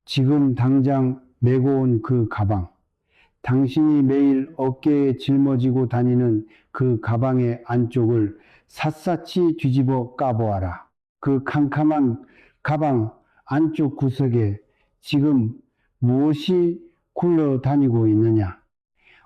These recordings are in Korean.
지금 당장 메고 온 그 가방, 당신이 매일 어깨에 짊어지고 다니는 그 가방의 안쪽을 샅샅이 뒤집어 까보아라. 그 캄캄한 가방 안쪽 구석에 지금 무엇이 굴러다니고 있느냐?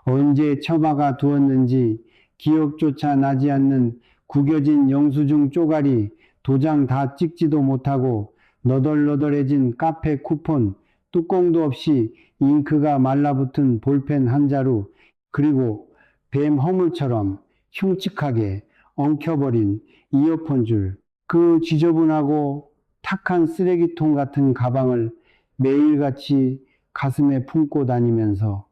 언제 처박아 두었는지 기억조차 나지 않는 구겨진 영수증 쪼가리, 도장 다 찍지도 못하고 너덜너덜해진 카페 쿠폰, 뚜껑도 없이 잉크가 말라붙은 볼펜 한 자루, 그리고 뱀 허물처럼 흉측하게 엉켜버린 이어폰 줄, 그 지저분하고 탁한 쓰레기통 같은 가방을 매일같이 가슴에 품고 다니면서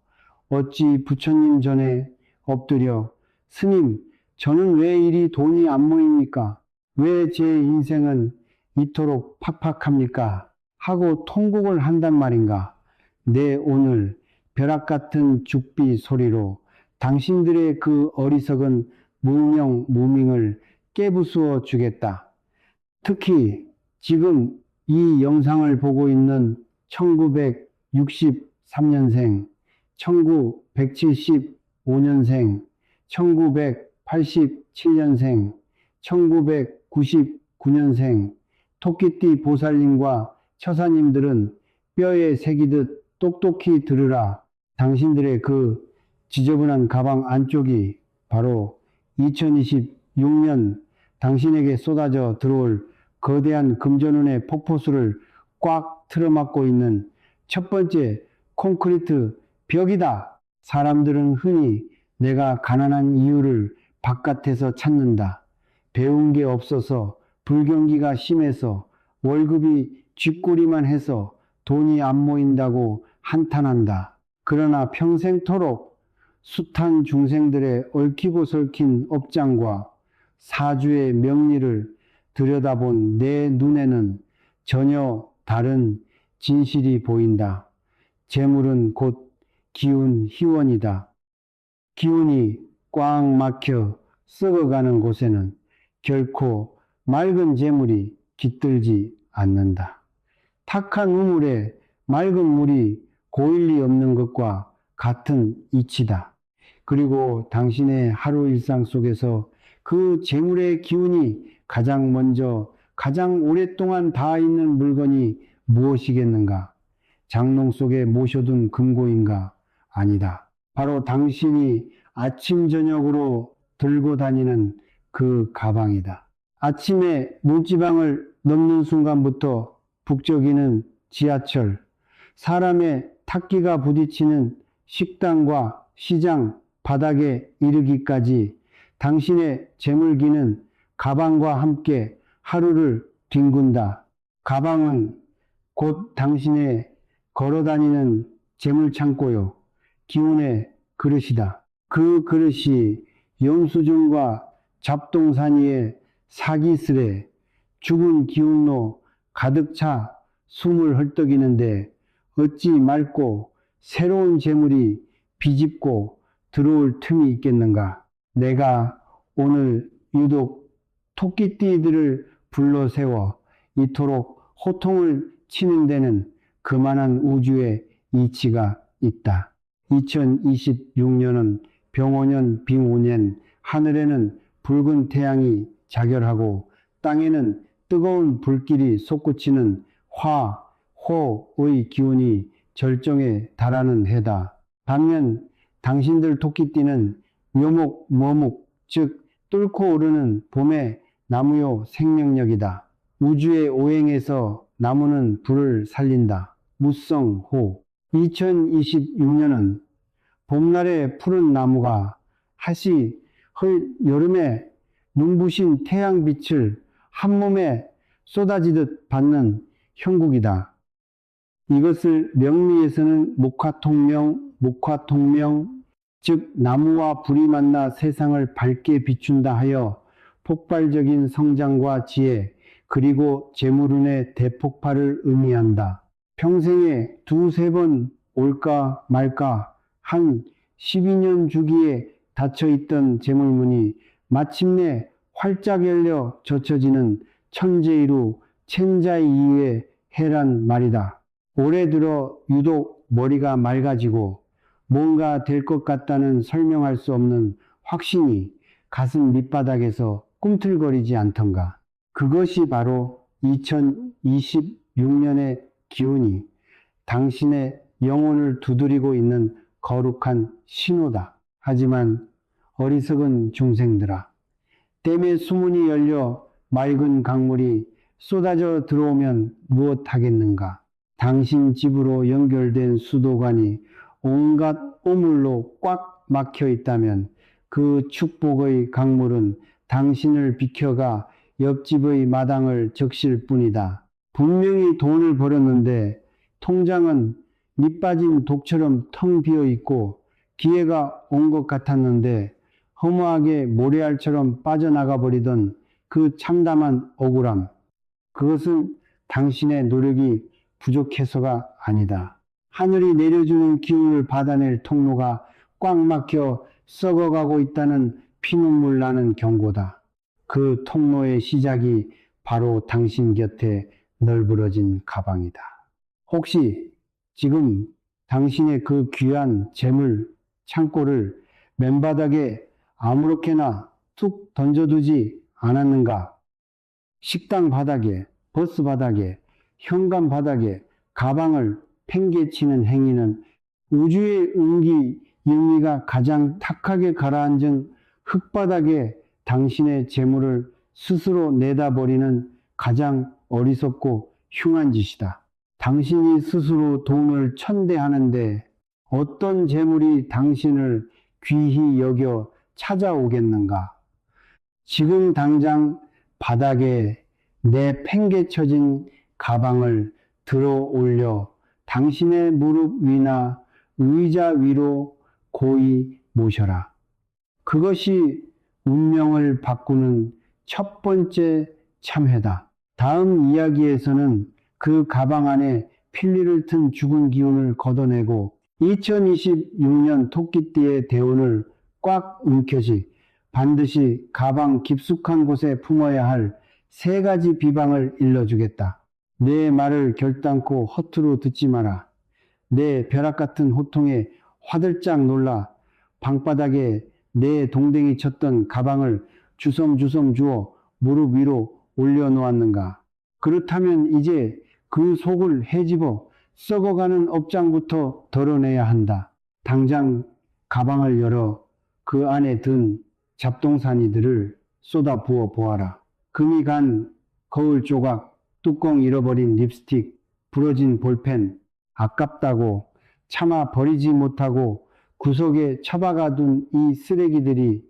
어찌 부처님 전에 엎드려 스님, 저는 왜 이리 돈이 안 모입니까? 왜 제 인생은 이토록 팍팍합니까? 하고 통곡을 한단 말인가? 내 오늘 벼락 같은 죽비 소리로 당신들의 그 어리석은 무명 무밍을 깨부수어 주겠다. 특히 지금 이 영상을 보고 있는 1963년생, 1975년생, 1987년생, 1999년생, 토끼띠 보살님과 처사님들은 뼈에 새기듯 똑똑히 들으라. 당신들의 그 지저분한 가방 안쪽이 바로 2026년 당신에게 쏟아져 들어올 거대한 금전운의 폭포수를 꽉 틀어막고 있는 첫 번째 콘크리트 벽이다. 사람들은 흔히 내가 가난한 이유를 바깥에서 찾는다. 배운 게 없어서, 불경기가 심해서, 월급이 쥐꼬리만 해서 돈이 안 모인다고 한탄한다. 그러나 평생토록 숱한 중생들의 얽히고 설킨 업장과 사주의 명리를 들여다본 내 눈에는 전혀 다른 진실이 보인다. 재물은 곧 기운 희원이다. 기운이 꽉 막혀 썩어가는 곳에는 결코 맑은 재물이 깃들지 않는다. 탁한 우물에 맑은 물이 고일리 없는 것과 같은 이치다. 그리고 당신의 하루 일상 속에서 그 재물의 기운이 가장 먼저, 가장 오랫동안 닿아 있는 물건이 무엇이겠는가? 장롱 속에 모셔둔 금고인가? 아니다. 바로 당신이 아침 저녁으로 들고 다니는 그 가방이다. 아침에 문지방을 넘는 순간부터 북적이는 지하철, 사람의 탁기가 부딪히는 식당과 시장 바닥에 이르기까지 당신의 재물기는 가방과 함께 하루를 뒹군다. 가방은 곧 당신의 걸어다니는 재물창고요. 기운의 그릇이다. 그 그릇이 영수증과 잡동사니 위에 사기스레 죽은 기운로 가득 차 숨을 헐떡이는데 어찌 맑고 새로운 재물이 비집고 들어올 틈이 있겠는가? 내가 오늘 유독 토끼띠들을 불러세워 이토록 호통을 치는 데는 그만한 우주의 이치가 있다. 2026년은 병오년 빙오년, 하늘에는 붉은 태양이 자결하고 땅에는 뜨거운 불길이 솟구치는 화, 호의 기운이 절정에 달하는 해다. 반면 당신들 토끼띠는 묘목, 머목, 즉 뚫고 오르는 봄의 나무요 생명력이다. 우주의 오행에서 나무는 불을 살린다. 무성호. 2026년은 봄날의 푸른 나무가 다시 여름에 눈부신 태양빛을 한몸에 쏟아지듯 받는 형국이다. 이것을 명리에서는 목화통명, 즉 나무와 불이 만나 세상을 밝게 비춘다 하여 폭발적인 성장과 지혜, 그리고 재물운의 대폭발을 의미한다. 평생에 두세 번 올까 말까 한 12년 주기에 닫혀있던 재물문이 마침내 활짝 열려 젖혀지는 천재이루 천자이 이유의 해란 말이다. 올해 들어 유독 머리가 맑아지고 뭔가 될 것 같다는 설명할 수 없는 확신이 가슴 밑바닥에서 꿈틀거리지 않던가. 그것이 바로 2026년의 기운이 당신의 영혼을 두드리고 있는 거룩한 신호다. 하지만 어리석은 중생들아, 댐의 수문이 열려 맑은 강물이 쏟아져 들어오면 무엇하겠는가? 당신 집으로 연결된 수도관이 온갖 오물로 꽉 막혀 있다면 그 축복의 강물은 당신을 비켜가 옆집의 마당을 적실 뿐이다. 분명히 돈을 벌었는데 통장은 밑빠진 독처럼 텅 비어 있고 기회가 온 것 같았는데 허무하게 모래알처럼 빠져나가 버리던 그 참담한 억울함. 그것은 당신의 노력이 부족해서가 아니다. 하늘이 내려주는 기운을 받아낼 통로가 꽉 막혀 썩어가고 있다는 피눈물 나는 경고다. 그 통로의 시작이 바로 당신 곁에 널브러진 가방이다. 혹시 지금 당신의 그 귀한 재물 창고를 맨바닥에 아무렇게나 툭 던져두지 않았는가? 식당 바닥에, 버스 바닥에, 현관 바닥에 가방을 팽개치는 행위는 우주의 운기 영리가 가장 탁하게 가라앉은 흙바닥에 당신의 재물을 스스로 내다버리는 가장 어리석고 흉한 짓이다. 당신이 스스로 돈을 천대하는데 어떤 재물이 당신을 귀히 여겨 찾아오겠는가? 지금 당장 바닥에 내 팽개쳐진 가방을 들어 올려 당신의 무릎 위나 의자 위로 고이 모셔라. 그것이 운명을 바꾸는 첫 번째 참회다. 다음 이야기에서는 그 가방 안에 필리를 튼 죽은 기운을 걷어내고 2026년 토끼띠의 대운을 꽉 움켜쥐 반드시 가방 깊숙한 곳에 품어야 할 3가지 비방을 일러주겠다. 내 말을 결단코 허투루 듣지 마라. 내 벼락 같은 호통에 화들짝 놀라 방바닥에 내 동댕이 쳤던 가방을 주섬주섬 주워 무릎 위로 올려놓았는가? 그렇다면 이제 그 속을 헤집어 썩어가는 업장부터 덜어내야 한다. 당장 가방을 열어 그 안에 든 잡동사니들을 쏟아 부어 보아라. 금이 간 거울 조각, 뚜껑 잃어버린 립스틱, 부러진 볼펜, 아깝다고 차마 버리지 못하고 구석에 처박아 둔 이 쓰레기들이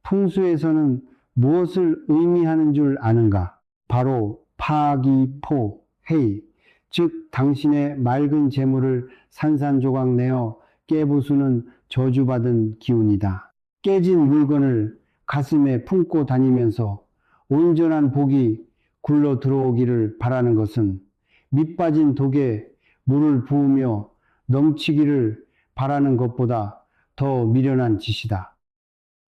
풍수에서는 무엇을 의미하는 줄 아는가? 바로 파기포해이, 즉 당신의 맑은 재물을 산산조각 내어 깨부수는 저주받은 기운이다. 깨진 물건을 가슴에 품고 다니면서 온전한 복이 굴러 들어오기를 바라는 것은 밑빠진 독에 물을 부으며 넘치기를 바라는 것보다 더 미련한 짓이다.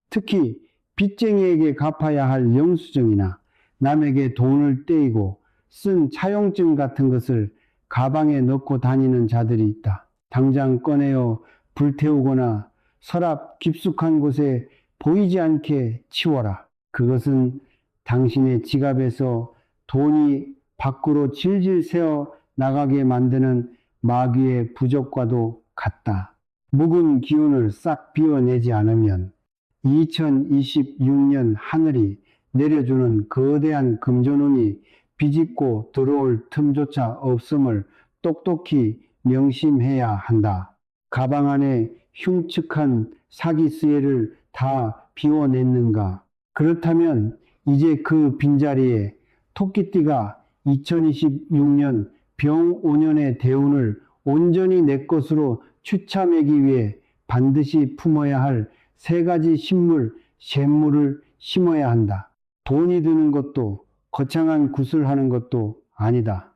특히 빚쟁이에게 갚아야 할 영수증이나 남에게 돈을 떼이고 쓴 차용증 같은 것을 가방에 넣고 다니는 자들이 있다. 당장 꺼내어 불태우거나 서랍 깊숙한 곳에 보이지 않게 치워라. 그것은 당신의 지갑에서 돈이 밖으로 질질 새어 나가게 만드는 마귀의 부적과도 같다. 묵은 기운을 싹 비워내지 않으면 2026년 하늘이 내려주는 거대한 금전운이 비집고 들어올 틈조차 없음을 똑똑히 명심해야 한다. 가방 안에 흉측한 사기쓰레를 다 비워냈는가? 그렇다면 이제 그 빈자리에 토끼띠가 2026년 병5년의 대운을 온전히 내 것으로 추참하기 위해 반드시 품어야 할 3가지 식물, 샘물을 심어야 한다. 돈이 드는 것도 거창한 구슬하는 것도 아니다.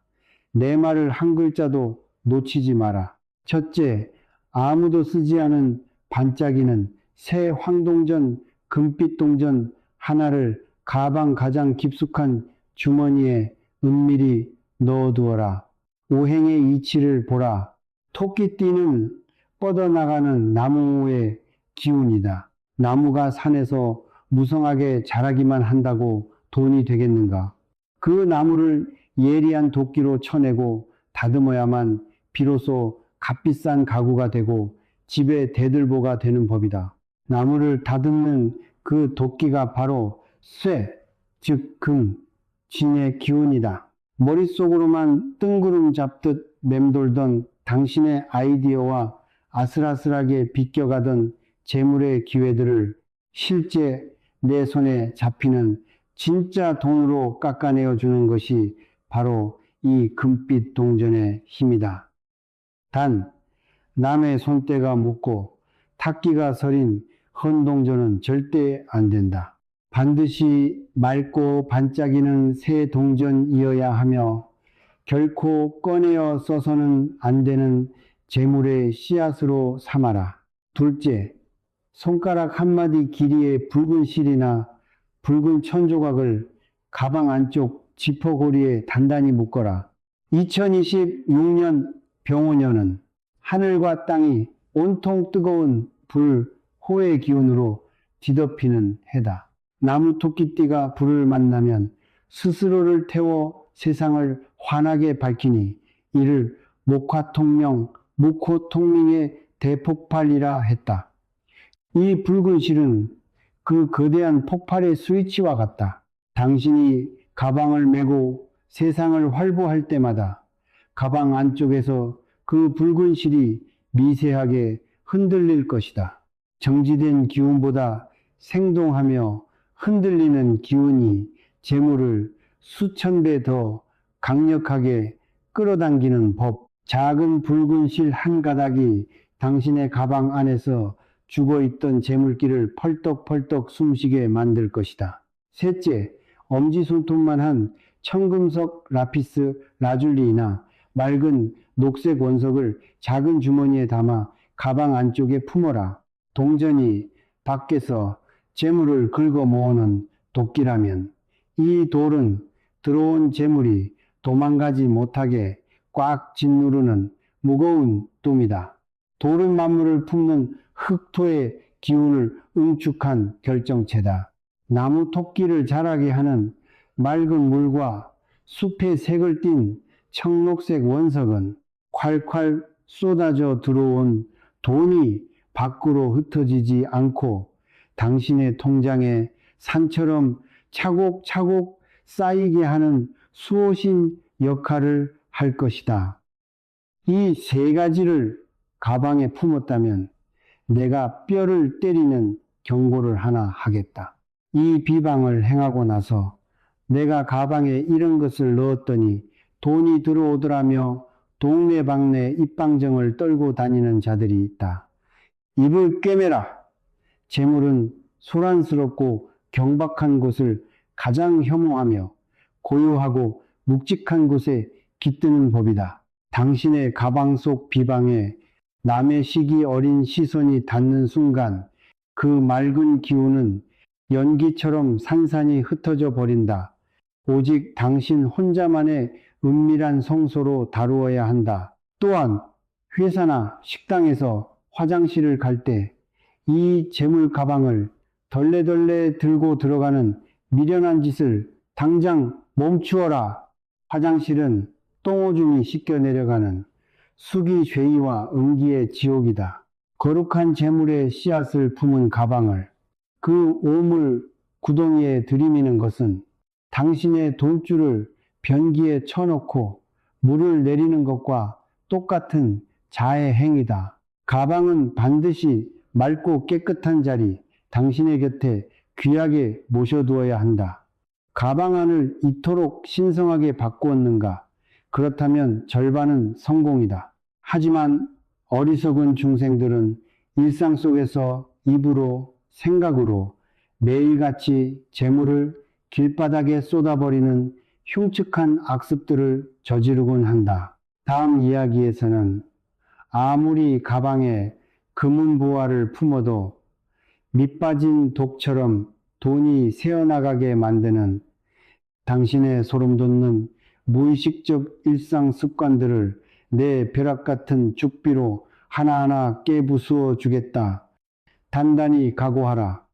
내 말을 한 글자도 놓치지 마라. 첫째, 아무도 쓰지 않은 반짝이는 새 황동전, 금빛 동전 하나를 가방 가장 깊숙한 주머니에 은밀히 넣어두어라. 오행의 이치를 보라. 토끼띠는 뻗어나가는 나무의 기운이다. 나무가 산에서 무성하게 자라기만 한다고 돈이 되겠는가? 그 나무를 예리한 도끼로 쳐내고 다듬어야만 비로소 값비싼 가구가 되고 집의 대들보가 되는 법이다. 나무를 다듬는 그 도끼가 바로 쇠, 즉 금, 진의 기운이다. 머릿속으로만 뜬구름 잡듯 맴돌던 당신의 아이디어와 아슬아슬하게 비껴가던 재물의 기회들을 실제 내 손에 잡히는 진짜 돈으로 깎아내어 주는 것이 바로 이 금빛 동전의 힘이다. 단, 남의 손때가 묻고 탁기가 서린 헌동전은 절대 안 된다. 반드시 맑고 반짝이는 새 동전이어야 하며 결코 꺼내어 써서는 안 되는 재물의 씨앗으로 삼아라. 둘째, 손가락 한마디 길이의 붉은 실이나 붉은 천조각을 가방 안쪽 지퍼고리에 단단히 묶어라. 2026년 병오년은 하늘과 땅이 온통 뜨거운 불, 호의 기운으로 뒤덮이는 해다. 나무 토끼띠가 불을 만나면 스스로를 태워 세상을 환하게 밝히니 이를 목화통명, 묵호통명의 대폭발이라 했다. 이 붉은 실은 그 거대한 폭발의 스위치와 같다. 당신이 가방을 메고 세상을 활보할 때마다 가방 안쪽에서 그 붉은 실이 미세하게 흔들릴 것이다. 정지된 기운보다 생동하며 흔들리는 기운이 재물을 수천 배 더 강력하게 끌어당기는 법. 작은 붉은 실 한 가닥이 당신의 가방 안에서 죽어있던 재물기를 펄떡펄떡 숨쉬게 만들 것이다. 셋째, 엄지손톱만한 청금석 라피스 라줄리나 맑은 녹색 원석을 작은 주머니에 담아 가방 안쪽에 품어라. 동전이 밖에서 재물을 긁어 모으는 도끼라면 이 돌은 들어온 재물이 도망가지 못하게 꽉 짓누르는 무거운 똠이다. 돌은 만물을 품는 흙토의 기운을 응축한 결정체다. 나무 토끼를 자라게 하는 맑은 물과 숲의 색을 띤 청록색 원석은 콸콸 쏟아져 들어온 돈이 밖으로 흩어지지 않고 당신의 통장에 산처럼 차곡차곡 쌓이게 하는 수호신 역할을 할 것이다. 이 세 가지를 가방에 품었다면 내가 뼈를 때리는 경고를 하나 하겠다. 이 비방을 행하고 나서 내가 가방에 이런 것을 넣었더니 돈이 들어오더라며 동네방네 입방정을 떨고 다니는 자들이 있다. 입을 꿰매라. 재물은 소란스럽고 경박한 곳을 가장 혐오하며 고요하고 묵직한 곳에 깃드는 법이다. 당신의 가방 속 비방에 남의 시기 어린 시선이 닿는 순간 그 맑은 기운은 연기처럼 산산이 흩어져 버린다. 오직 당신 혼자만의 은밀한 성소로 다루어야 한다. 또한 회사나 식당에서 화장실을 갈 때 이 재물 가방을 덜레덜레 들고 들어가는 미련한 짓을 당장 멈추어라. 화장실은 똥오줌이 씻겨 내려가는 수기죄의와 음기의 지옥이다. 거룩한 재물의 씨앗을 품은 가방을 그 오물 구덩이에 들이미는 것은 당신의 돈줄을 변기에 쳐놓고 물을 내리는 것과 똑같은 자해 행위다. 가방은 반드시 맑고 깨끗한 자리, 당신의 곁에 귀하게 모셔두어야 한다. 가방 안을 이토록 신성하게 바꾸었는가? 그렇다면 절반은 성공이다. 하지만 어리석은 중생들은 일상 속에서 입으로, 생각으로 매일같이 재물을 길바닥에 쏟아버리는 흉측한 악습들을 저지르곤 한다. 다음 이야기에서는 아무리 가방에 금은보화를 품어도 밑빠진 독처럼 돈이 새어나가게 만드는 당신의 소름돋는 무의식적 일상 습관들을 내 벼락 같은 죽비로 하나하나 깨부수어 주겠다. 단단히 각오하라.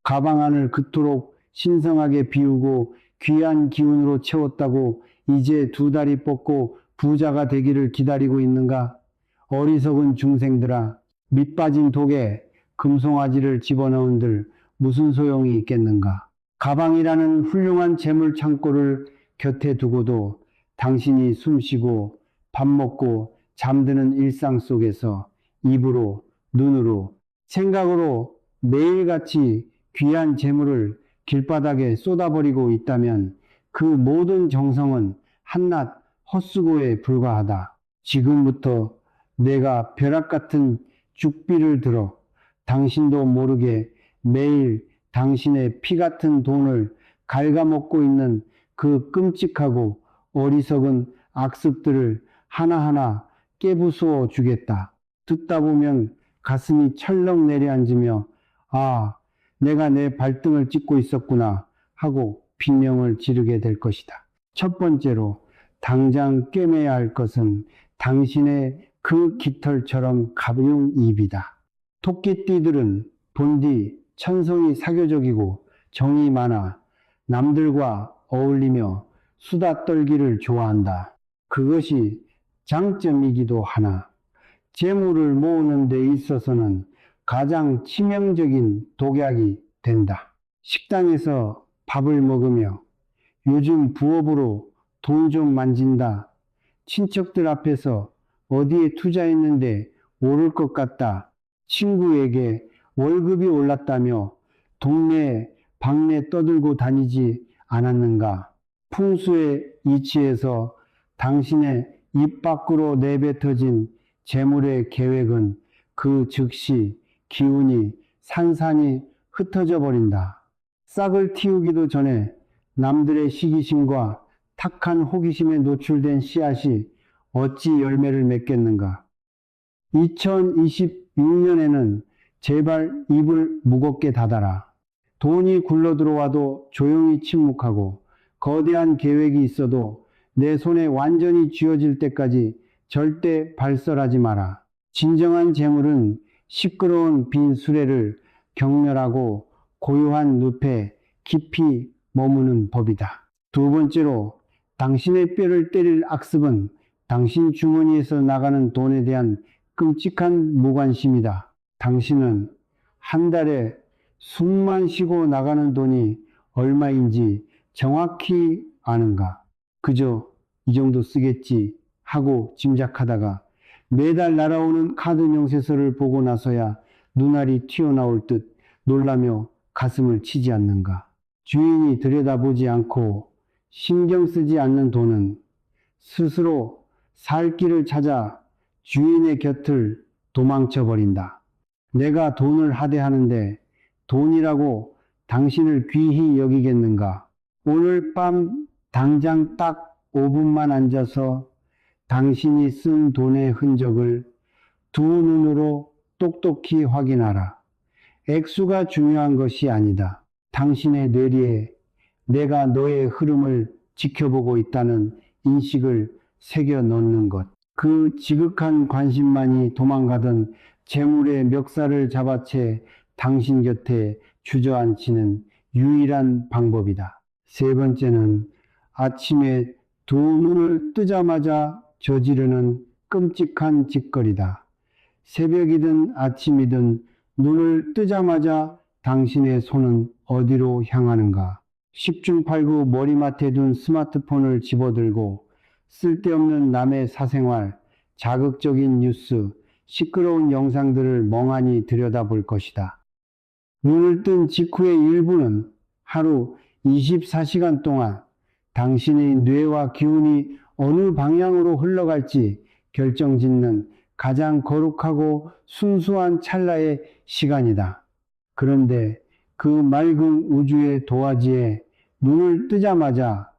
가방 안을 그토록 신성하게 비우고 귀한 기운으로 채웠다고 이제 두 다리 뻗고 부자가 되기를 기다리고 있는가? 어리석은 중생들아, 밑 빠진 독에 금송아지를 집어넣은들 무슨 소용이 있겠는가? 가방이라는 훌륭한 재물 창고를 곁에 두고도 당신이 숨쉬고 밥 먹고 잠드는 일상 속에서 입으로, 눈으로, 생각으로 매일같이 귀한 재물을 길바닥에 쏟아버리고 있다면 그 모든 정성은 한낱 헛수고에 불과하다. 지금부터 내가 벼락 같은 죽비를 들어 당신도 모르게 매일 당신의 피 같은 돈을 갉아먹고 있는 그 끔찍하고 어리석은 악습들을 하나하나 깨부수어 주겠다. 듣다 보면 가슴이 철렁 내려앉으며 아, 내가 내 발등을 찍고 있었구나 하고 비명을 지르게 될 것이다. 첫 번째로 당장 꿰매야 할 것은 당신의 그 깃털처럼 가벼운 입이다. 토끼띠들은 본디 천성이 사교적이고 정이 많아 남들과 어울리며 수다 떨기를 좋아한다. 그것이 장점이기도 하나 재물을 모으는 데 있어서는 가장 치명적인 독약이 된다. 식당에서 밥을 먹으며 요즘 부업으로 돈 좀 만진다. 친척들 앞에서 어디에 투자했는데 오를 것 같다. 친구에게 월급이 올랐다며 동네 방네 떠들고 다니지 않았는가. 풍수의 이치에서 당신의 입 밖으로 내뱉어진 재물의 계획은 그 즉시 기운이 산산이 흩어져 버린다. 싹을 틔우기도 전에 남들의 시기심과 탁한 호기심에 노출된 씨앗이 어찌 열매를 맺겠는가. 2026년에는 제발 입을 무겁게 닫아라. 돈이 굴러 들어와도 조용히 침묵하고 거대한 계획이 있어도 내 손에 완전히 쥐어질 때까지 절대 발설하지 마라. 진정한 재물은 시끄러운 빈 수레를 경멸하고 고요한 늪에 깊이 머무는 법이다. 두 번째로 당신의 뼈를 때릴 악습은 당신 주머니에서 나가는 돈에 대한 끔찍한 무관심이다. 당신은 한 달에 숨만 쉬고 나가는 돈이 얼마인지 정확히 아는가? 그저 이 정도 쓰겠지 하고 짐작하다가 매달 날아오는 카드 명세서를 보고 나서야 눈알이 튀어나올 듯 놀라며 가슴을 치지 않는가? 주인이 들여다보지 않고 신경 쓰지 않는 돈은 스스로 살 길을 찾아 주인의 곁을 도망쳐 버린다. 내가 돈을 하대하는데 돈이라고 당신을 귀히 여기겠는가? 오늘 밤 당장 딱 5분만 앉아서 당신이 쓴 돈의 흔적을 두 눈으로 똑똑히 확인하라. 액수가 중요한 것이 아니다. 당신의 뇌리에 내가 너의 흐름을 지켜보고 있다는 인식을 새겨 넣는 것. 그 지극한 관심만이 도망가던 재물의 멱살을 잡아채 당신 곁에 주저앉히는 유일한 방법이다. 세 번째는 아침에 두 눈을 뜨자마자 저지르는 끔찍한 짓거리다. 새벽이든 아침이든 눈을 뜨자마자 당신의 손은 어디로 향하는가? 10중 8구 머리맡에 둔 스마트폰을 집어들고 쓸데없는 남의 사생활, 자극적인 뉴스, 시끄러운 영상들을 멍하니 들여다볼 것이다. 눈을 뜬 직후의 일부는 하루 24시간 동안 당신의 뇌와 기운이 어느 방향으로 흘러갈지 결정짓는 가장 거룩하고 순수한 찰나의 시간이다. 그런데 그 맑은 우주의 도화지에 눈을 뜨자마자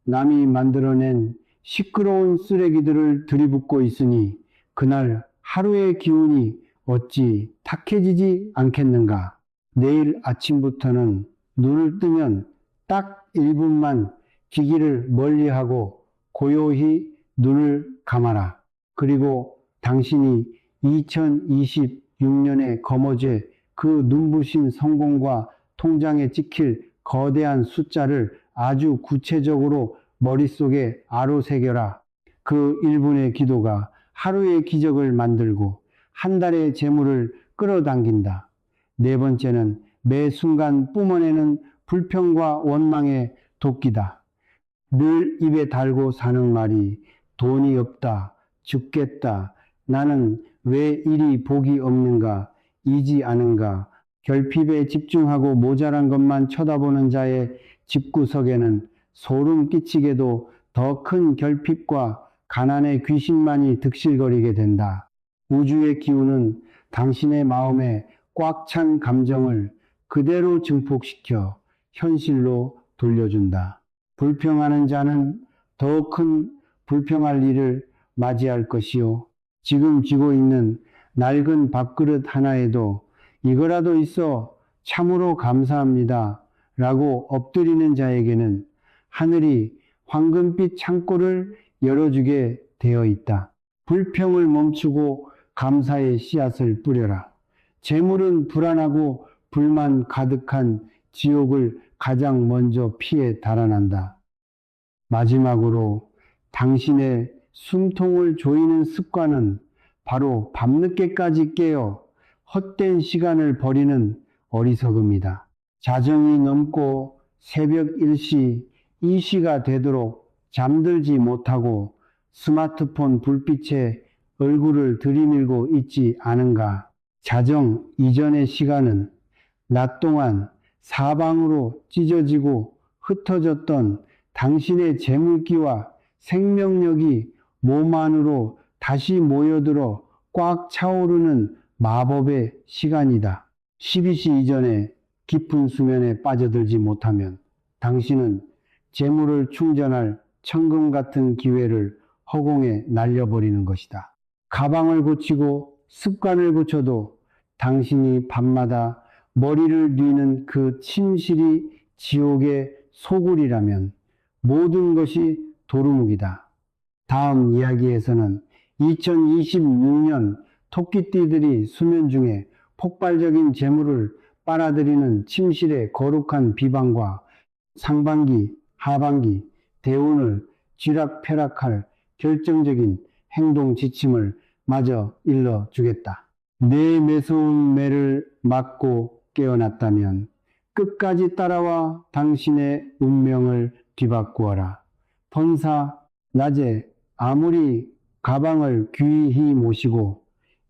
남이 만들어낸 시끄러운 쓰레기들을 들이붓고 있으니 그날 하루의 기운이 어찌 탁해지지 않겠는가. 내일 아침부터는 눈을 뜨면 딱 1분만 기기를 멀리하고 고요히 눈을 감아라. 그리고 당신이 2026년에 거머쥘 그 눈부신 성공과 통장에 찍힐 거대한 숫자를 아주 구체적으로 머릿속에 아로새겨라. 그 1분의 기도가 하루의 기적을 만들고 한 달의 재물을 끌어당긴다. 네 번째는 매 순간 뿜어내는 불평과 원망의 도끼다. 늘 입에 달고 사는 말이 돈이 없다, 죽겠다, 나는 왜 이리 복이 없는가, 이지 않은가, 결핍에 집중하고 모자란 것만 쳐다보는 자의 집구석에는 소름 끼치게도 더 큰 결핍과 가난의 귀신만이 득실거리게 된다. 우주의 기운은 당신의 마음에 꽉 찬 감정을 그대로 증폭시켜 현실로 돌려준다. 불평하는 자는 더 큰 불평할 일을 맞이할 것이요. 지금 쥐고 있는 낡은 밥그릇 하나에도 이거라도 있어 참으로 감사합니다 라고 엎드리는 자에게는 하늘이 황금빛 창고를 열어주게 되어 있다. 불평을 멈추고 감사의 씨앗을 뿌려라. 재물은 불안하고 불만 가득한 지옥을 가장 먼저 피해 달아난다. 마지막으로 당신의 숨통을 조이는 습관은 바로 밤늦게까지 깨어 헛된 시간을 버리는 어리석음이다. 자정이 넘고 새벽 1시, 2시가 되도록 잠들지 못하고 스마트폰 불빛에 얼굴을 들이밀고 있지 않은가? 자정 이전의 시간은 낮 동안 사방으로 찢어지고 흩어졌던 당신의 재물기와 생명력이 몸 안으로 다시 모여들어 꽉 차오르는 마법의 시간이다. 12시 이전에 깊은 수면에 빠져들지 못하면 당신은 재물을 충전할 천금 같은 기회를 허공에 날려버리는 것이다. 가방을 고치고 습관을 고쳐도 당신이 밤마다 머리를 뉘는 그 침실이 지옥의 소굴이라면 모든 것이 도루묵이다. 다음 이야기에서는 2026년 토끼띠들이 수면 중에 폭발적인 재물을 빨아들이는 침실의 거룩한 비방과 상반기, 하반기, 대운을 쥐락펴락할 결정적인 행동 지침을 마저 일러주겠다. 내 매서운 매를 맞고 깨어났다면 끝까지 따라와 당신의 운명을 뒤바꾸어라. 번사, 낮에 아무리 가방을 귀히 모시고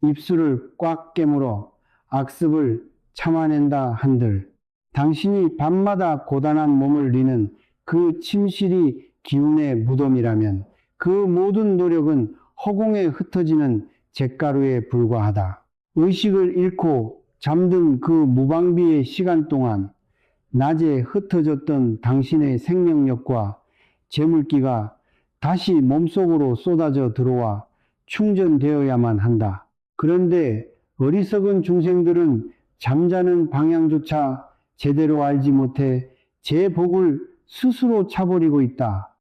입술을 꽉 깨물어 악습을 참아낸다 한들 당신이 밤마다 고단한 몸을 리는 그 침실이 기운의 무덤이라면 그 모든 노력은 허공에 흩어지는 잿가루에 불과하다. 의식을 잃고 잠든 그 무방비의 시간 동안 낮에 흩어졌던 당신의 생명력과 재물기가 다시 몸속으로 쏟아져 들어와 충전되어야만 한다. 그런데 어리석은 중생들은 잠자는 방향조차 제대로 알지 못해 제 복을 스스로 차버리고 있다.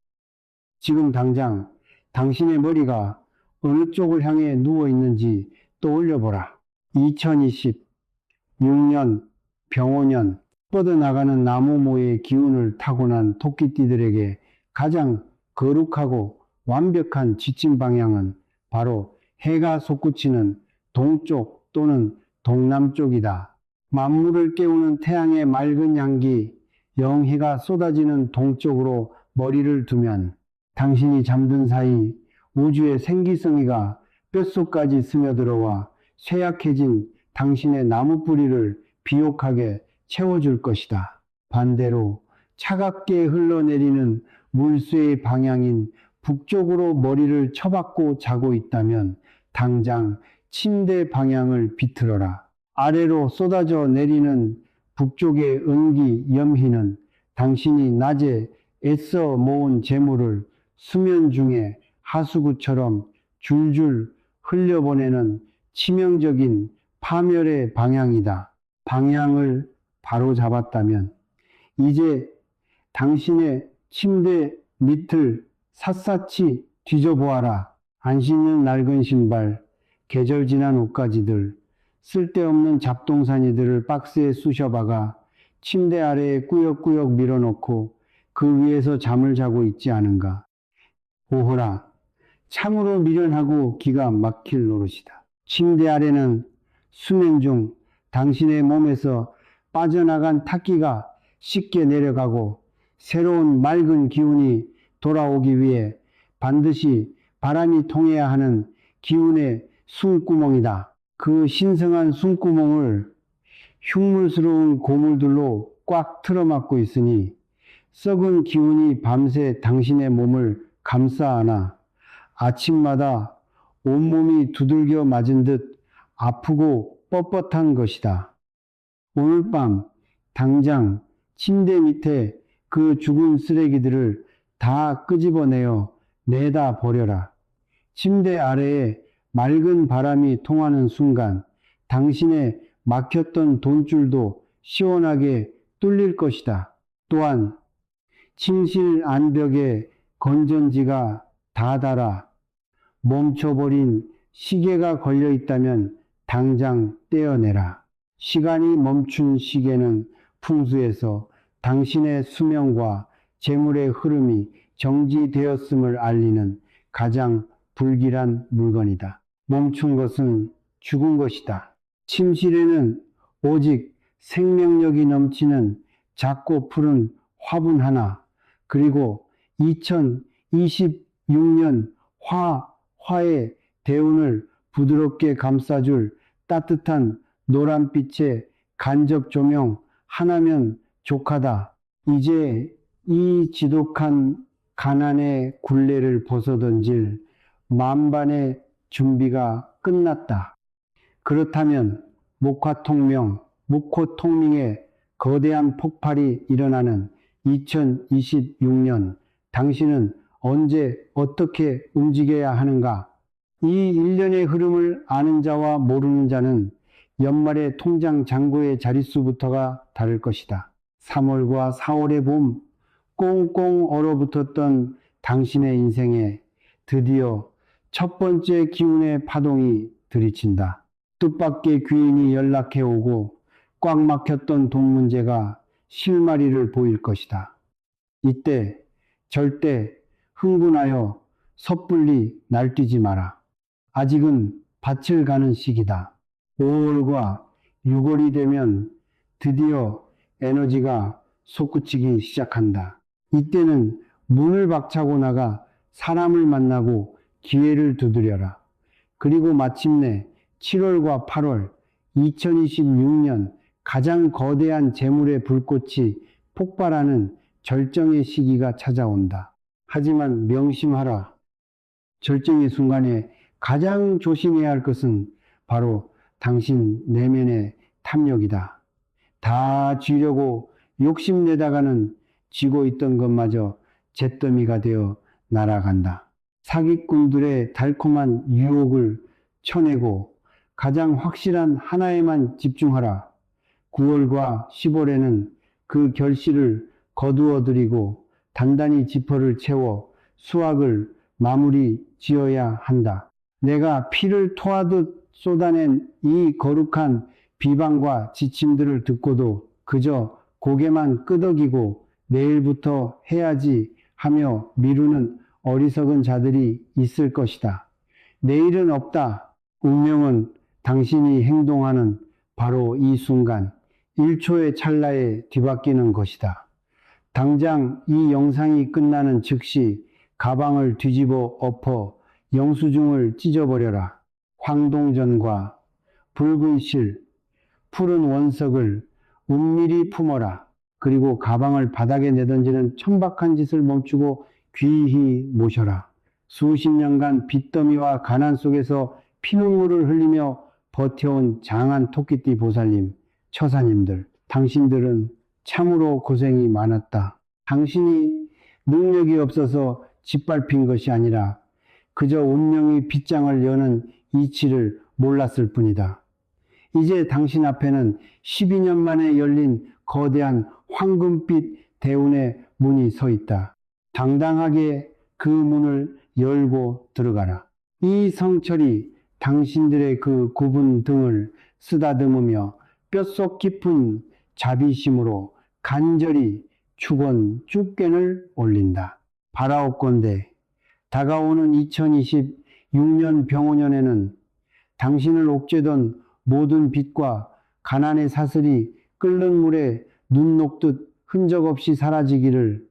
지금 당장 당신의 머리가 어느 쪽을 향해 누워 있는지 떠올려보라. 2026년 병오년 뻗어나가는 나무모의 기운을 타고난 토끼띠들에게 가장 거룩하고 완벽한 지침 방향은 바로 해가 솟구치는 동쪽 또는 동남쪽이다. 만물을 깨우는 태양의 맑은 향기, 영희가 쏟아지는 동쪽으로 머리를 두면 당신이 잠든 사이 우주의 생기성이가 뼛속까지 스며들어와 쇠약해진 당신의 나무 뿌리를 비옥하게 채워줄 것이다. 반대로 차갑게 흘러내리는 물쇠의 방향인 북쪽으로 머리를 쳐박고 자고 있다면 당장 침대 방향을 비틀어라. 아래로 쏟아져 내리는 북쪽의 은기 염희는 당신이 낮에 애써 모은 재물을 수면 중에 하수구처럼 줄줄 흘려보내는 치명적인 파멸의 방향이다. 방향을 바로 잡았다면 이제 당신의 침대 밑을 샅샅이 뒤져보아라. 안 신는 낡은 신발, 계절 지난 옷가지들, 쓸데없는 잡동사니들을 박스에 쑤셔박아 침대 아래에 꾸역꾸역 밀어놓고 그 위에서 잠을 자고 있지 않은가. 오호라, 참으로 미련하고 기가 막힐 노릇이다. 침대 아래는 수면 중 당신의 몸에서 빠져나간 탁기가 쉽게 내려가고 새로운 맑은 기운이 돌아오기 위해 반드시 바람이 통해야 하는 기운의 숨구멍이다. 그 신성한 숨구멍을 흉물스러운 고물들로 꽉 틀어막고 있으니 썩은 기운이 밤새 당신의 몸을 감싸 안아 아침마다 온몸이 두들겨 맞은 듯 아프고 뻣뻣한 것이다. 오늘 밤 당장 침대 밑에 그 죽은 쓰레기들을 다 끄집어내어 내다 버려라. 침대 아래에 맑은 바람이 통하는 순간 당신의 막혔던 돈줄도 시원하게 뚫릴 것이다. 또한 침실 안벽에 건전지가 다 닳아 멈춰버린 시계가 걸려 있다면 당장 떼어내라. 시간이 멈춘 시계는 풍수에서 당신의 수명과 재물의 흐름이 정지되었음을 알리는 가장 불길한 물건이다. 멈춘 것은 죽은 것이다. 침실에는 오직 생명력이 넘치는 작고 푸른 화분 하나, 그리고 2026년 화의 대운을 부드럽게 감싸줄 따뜻한 노란빛의 간접 조명 하나면 족하다. 이제 이 지독한 가난의 굴레를 벗어던질 만반의 준비가 끝났다. 그렇다면 목화통명의 거대한 폭발이 일어나는 2026년 당신은 언제 어떻게 움직여야 하는가? 이 일련의 흐름을 아는 자와 모르는 자는 연말의 통장 잔고의 자릿수부터가 다를 것이다. 3월과 4월의 봄, 꽁꽁 얼어붙었던 당신의 인생에 드디어 첫 번째 기운의 파동이 들이친다. 뜻밖의 귀인이 연락해 오고 꽉 막혔던 돈 문제가 실마리를 보일 것이다. 이때 절대 흥분하여 섣불리 날뛰지 마라. 아직은 밭을 가는 시기다. 5월과 6월이 되면 드디어 에너지가 솟구치기 시작한다. 이때는 문을 박차고 나가 사람을 만나고 기회를 두드려라. 그리고 마침내 7월과 8월 2026년 가장 거대한 재물의 불꽃이 폭발하는 절정의 시기가 찾아온다. 하지만 명심하라. 절정의 순간에 가장 조심해야 할 것은 바로 당신 내면의 탐욕이다. 다 쥐려고 욕심내다가는 쥐고 있던 것마저 잿더미가 되어 날아간다. 사기꾼들의 달콤한 유혹을 쳐내고 가장 확실한 하나에만 집중하라. 9월과 10월에는 그 결실을 거두어들이고 단단히 지퍼를 채워 수확을 마무리 지어야 한다. 내가 피를 토하듯 쏟아낸 이 거룩한 비방과 지침들을 듣고도 그저 고개만 끄덕이고 내일부터 해야지 하며 미루는 어리석은 자들이 있을 것이다. 내일은 없다. 운명은 당신이 행동하는 바로 이 순간 1초의 찰나에 뒤바뀌는 것이다. 당장 이 영상이 끝나는 즉시 가방을 뒤집어 엎어 영수증을 찢어버려라. 황동전과 붉은 실, 푸른 원석을 은밀히 품어라. 그리고 가방을 바닥에 내던지는 천박한 짓을 멈추고 귀히 모셔라. 수십 년간 빚더미와 가난 속에서 피눈물을 흘리며 버텨온 장한 토끼띠 보살님, 처사님들, 당신들은 참으로 고생이 많았다. 당신이 능력이 없어서 짓밟힌 것이 아니라 그저 운명의 빗장을 여는 이치를 몰랐을 뿐이다. 이제 당신 앞에는 12년 만에 열린 거대한 황금빛 대운의 문이 서 있다. 당당하게 그 문을 열고 들어가라. 이 성철이 당신들의 그 굽은 등을 쓰다듬으며 뼛속 깊은 자비심으로 간절히 축원 축견을 올린다. 바라옵건대 다가오는 2026년 병오년에는 당신을 옥죄던 모든 빚과 가난의 사슬이 끓는 물에 눈 녹듯 흔적 없이 사라지기를,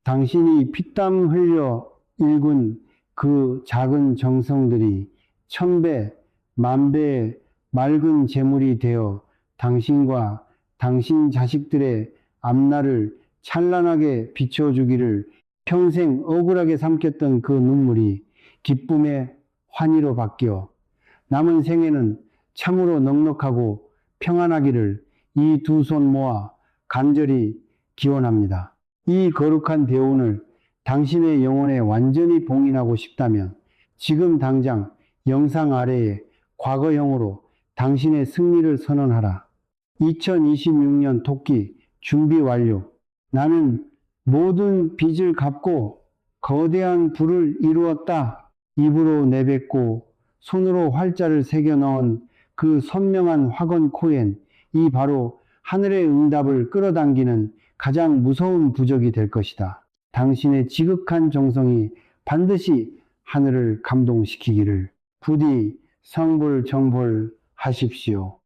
당신이 피땀 흘려 일군 그 작은 정성들이 천배, 만배의 맑은 재물이 되어 당신과 당신 자식들의 앞날을 찬란하게 비춰주기를, 평생 억울하게 삼켰던 그 눈물이 기쁨의 환희로 바뀌어 남은 생에는 참으로 넉넉하고 평안하기를 이 두 손 모아 간절히 기원합니다. 이 거룩한 대운을 당신의 영혼에 완전히 봉인하고 싶다면 지금 당장 영상 아래에 과거형으로 당신의 승리를 선언하라. 2026년 토끼 준비 완료. 나는 모든 빚을 갚고 거대한 부를 이루었다. 입으로 내뱉고 손으로 활자를 새겨 넣은 그 선명한 확언 코엔, 이 바로 하늘의 응답을 끌어당기는 가장 무서운 부적이 될 것이다. 당신의 지극한 정성이 반드시 하늘을 감동시키기를 부디 성불정불하십시오.